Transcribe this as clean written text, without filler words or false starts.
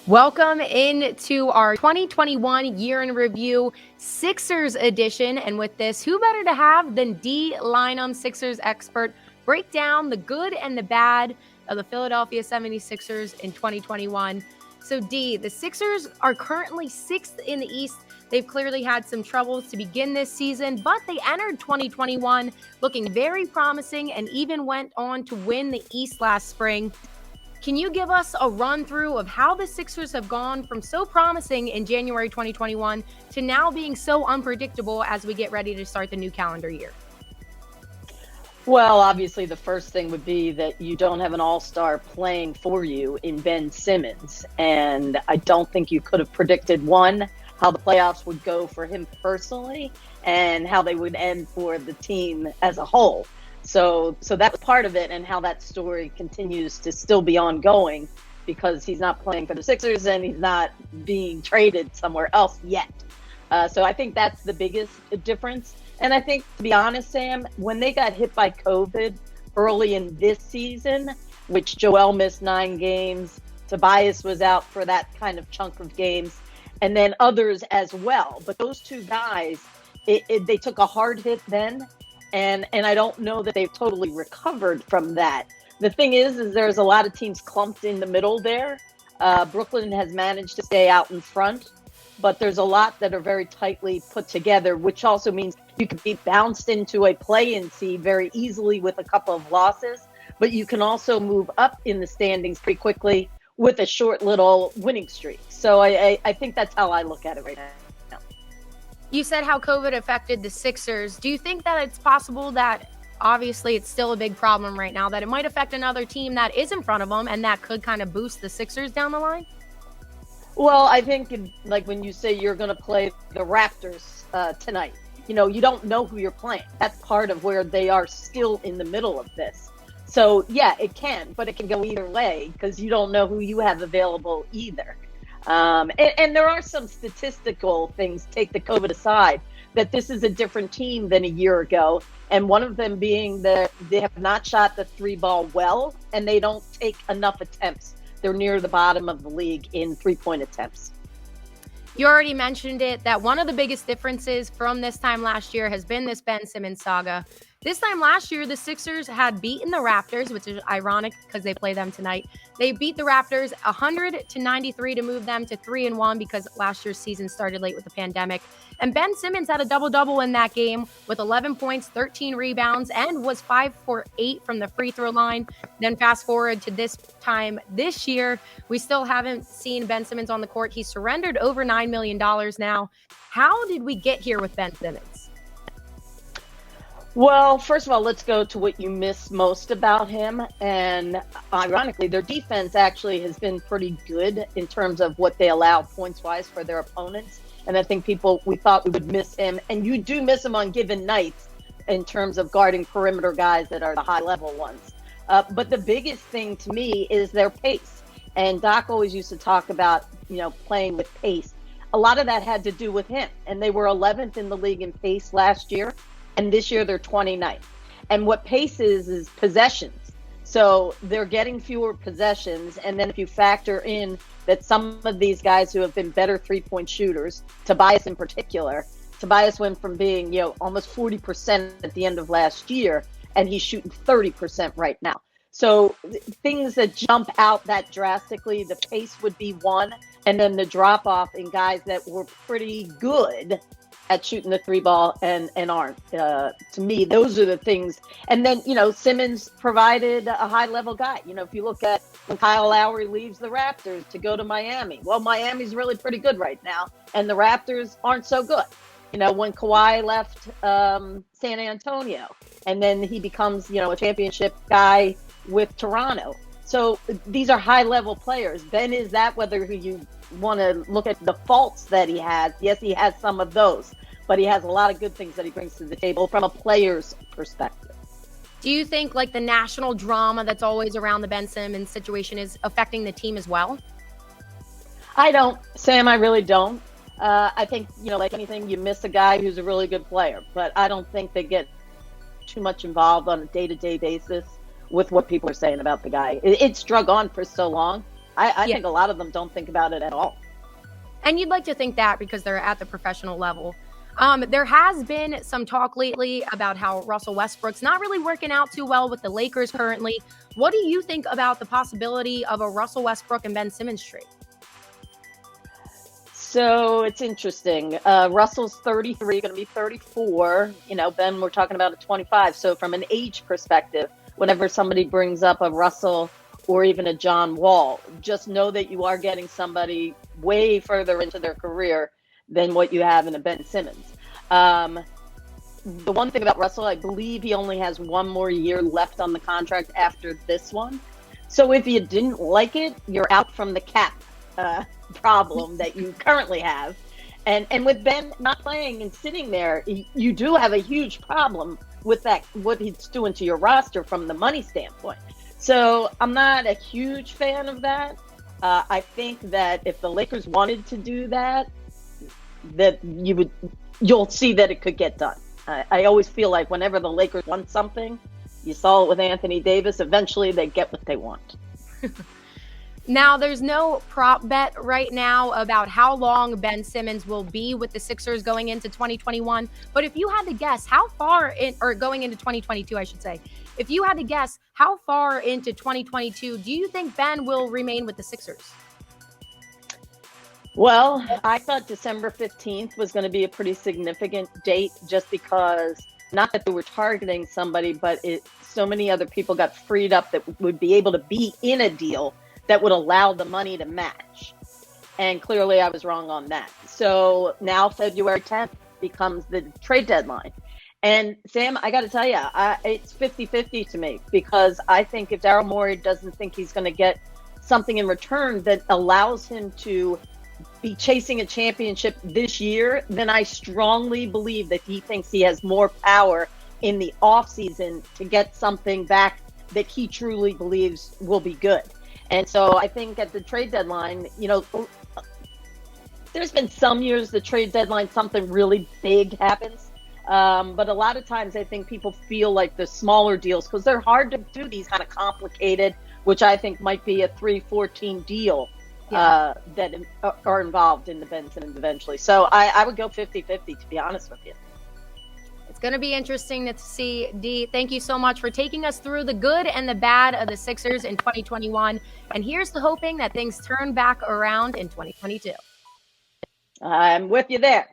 Welcome into our 2021 year in review Sixers edition. And with this, who better to have than Dei Lynam, Sixers expert, break down the good and the bad of the Philadelphia 76ers in 2021. So, Dei, the Sixers are currently sixth in the East. They've clearly had some troubles to begin this season, but they entered 2021 looking very promising and even went on to win the East last spring. Can you give us a run through of how the Sixers have gone from so promising in January 2021 to now being so unpredictable as we get ready to start the new calendar year? Well, obviously, the first thing would be that you don't have an all-star playing for you in Ben Simmons. And I don't think you could have predicted, one, how the playoffs would go for him personally and how they would end for the team as a whole. So that was part of it, and how that story continues to still be ongoing because he's not playing for the Sixers and he's not being traded somewhere else yet. So I think that's the biggest difference. And I think, to be honest, Sam, when they got hit by COVID early in this season, which Joel missed 9 games, Tobias was out for that kind of chunk of games, and then others as well. But those two guys, they took a hard hit then. And I don't know that they've totally recovered from that. The thing is there's a lot of teams clumped in the middle there. Brooklyn has managed to stay out in front, but there's a lot that are very tightly put together, which also means you can be bounced into a play-in seed very easily with a couple of losses, but you can also move up in the standings pretty quickly with a short little winning streak. So I think that's how I look at it right now. You said how COVID affected the Sixers. Do you think that it's possible that, obviously it's still a big problem right now, that it might affect another team that is in front of them and that could kind of boost the Sixers down the line? Well, I think like when you say you're going to play the Raptors tonight, you don't know who you're playing. That's part of where they are still in the middle of this. So yeah, it can, but it can go either way because you don't know who you have available either. And there are some statistical things, take the COVID aside, that this is a different team than a year ago. And one of them being that they have not shot the 3-ball well, and they don't take enough attempts. They're near the bottom of the league in 3-point attempts. You already mentioned it, that one of the biggest differences from this time last year has been this Ben Simmons saga. This time last year, the Sixers had beaten the Raptors, which is ironic because they play them tonight. They beat the Raptors 100-93 to move them to 3-1 because last year's season started late with the pandemic. And Ben Simmons had a double-double in that game with 11 points, 13 rebounds, and was 5 for 8 from the free throw line. Then fast forward to this time this year, we still haven't seen Ben Simmons on the court. He's surrendered over $9 million now. How did we get here with Ben Simmons? Well, first of all, let's go to what you miss most about him. And ironically, their defense actually has been pretty good in terms of what they allow points-wise for their opponents. And I think we thought we would miss him. And you do miss him on given nights in terms of guarding perimeter guys that are the high-level ones. But the biggest thing to me is their pace. And Doc always used to talk about, playing with pace. A lot of that had to do with him. And they were 11th in the league in pace last year. And this year they're 29th. And what pace is possessions. So they're getting fewer possessions. And then if you factor in that some of these guys who have been better 3-point shooters, Tobias in particular, Tobias went from being, almost 40% at the end of last year, and he's shooting 30% right now. So things that jump out that drastically, the pace would be one, and then the drop off in guys that were pretty good at shooting the 3-ball and aren't. To me, those are the things. And then, Simmons provided a high-level guy. If you look at when Kyle Lowry leaves the Raptors to go to Miami, well, Miami's really pretty good right now, and the Raptors aren't so good. When Kawhi left San Antonio, and then he becomes, a championship guy with Toronto. So these are high-level players. Then is that whether you want to look at the faults that he has? Yes, he has some of those, but he has a lot of good things that he brings to the table from a player's perspective. Do you think the national drama that's always around the Ben Simmons situation is affecting the team as well? I don't, Sam, I really don't. I think, like anything, you miss a guy who's a really good player, but I don't think they get too much involved on a day-to-day basis with what people are saying about the guy. It's drug on for so long I Yeah. think a lot of them don't think about it at all. And you'd like to think that because they're at the professional level. There has been some talk lately about how Russell Westbrook's not really working out too well with the Lakers currently. What do you think about the possibility of a Russell Westbrook and Ben Simmons trade? So it's interesting. Russell's 33, going to be 34. Ben, we're talking about a 25. So from an age perspective, whenever somebody brings up a Russell or even a John Wall, just know that you are getting somebody way further into their career than what you have in a Ben Simmons. The one thing about Russell, I believe he only has one more year left on the contract after this one. So if you didn't like it, you're out from the cap problem that you currently have. And with Ben not playing and sitting there, you do have a huge problem with that, what he's doing to your roster from the money standpoint. So I'm not a huge fan of that. I think that if the Lakers wanted to do that, you'll see that it could get done. I always feel like whenever the Lakers want something, you saw it with Anthony Davis, eventually they get what they want. Now, there's no prop bet right now about how long Ben Simmons will be with the Sixers going into 2021. But if you had to guess how far or going into 2022, I should say, if you had to guess how far into 2022, do you think Ben will remain with the Sixers? Well, I thought December 15th was going to be a pretty significant date just because, not that they were targeting somebody, but so many other people got freed up that would be able to be in a deal that would allow the money to match. And clearly I was wrong on that. So now February 10th becomes the trade deadline. And Sam, I got to tell you, it's 50-50 to me, because I think if Daryl Morey doesn't think he's going to get something in return that allows him to be chasing a championship this year, then I strongly believe that he thinks he has more power in the offseason to get something back that he truly believes will be good. And so I think at the trade deadline, there's been some years the trade deadline, something really big happens. But a lot of times I think people feel like the smaller deals, because they're hard to do these kind of complicated, which I think might be a 3-4 team deal that are involved in the Ben Simmons eventually. So I would go 50-50, to be honest with you. It's going to be interesting to see. Dee, thank you so much for taking us through the good and the bad of the Sixers in 2021. And here's to hoping that things turn back around in 2022. I'm with you there.